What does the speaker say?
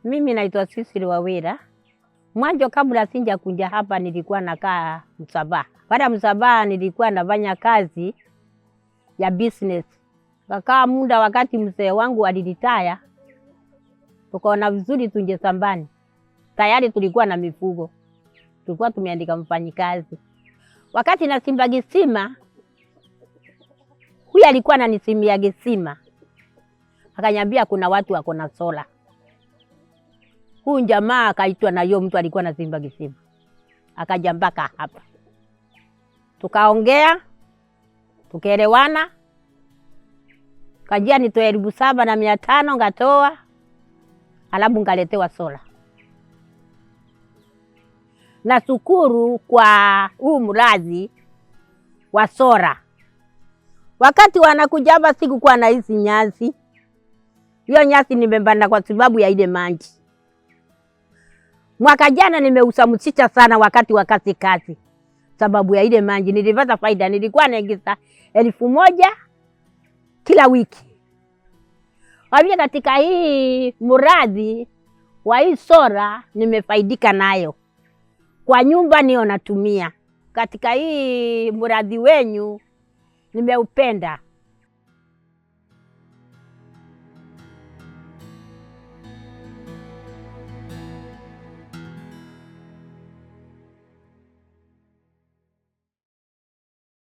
Mimi naitwa Sisili Wawira. Mwanzo kabla sinja kuja hapa nilikuwa nakaa Msabaa. Baada ya Msabaa nilikuwa nafanya kazi ya business. Kakaa muda wakati mzee wangu aliritaya. Tukaona vizuri tuje shambani. Tayari tulikuwa na mifugo. Tulikuwa tumeandika mfanyikazi. Wakati nachimba kisima, huyu alikuwa ananichimbia kisima. Akaniambia kuna watu wako na sola. Huyu jamaa akaitwa na yule mtu alikuwa anachimba kisima. Akaja mpaka hapa. Tukaongea, tukaelewana. Kajia nitoe 7,500 ngatoa. Alafu ngaletewa sola. Nashukuru kwa huu mradi wa sola. Wakati wanakuja hapa sikukuwa na hizi nyasi. Hiyo nyasi nimepanda kwa sababu ya ile maji. Mwaka jana nimeuza mchicha sana wakati wa kazi. Sababu ya ile maji nilipata faida, nilikuwa naingiza 1,000 kila wiki. Wabia katika hii mradi wa hii sola nimefaidika nayo. Kwa nyumba nio natumia. Katika hii mradi wenyu nimeupenda.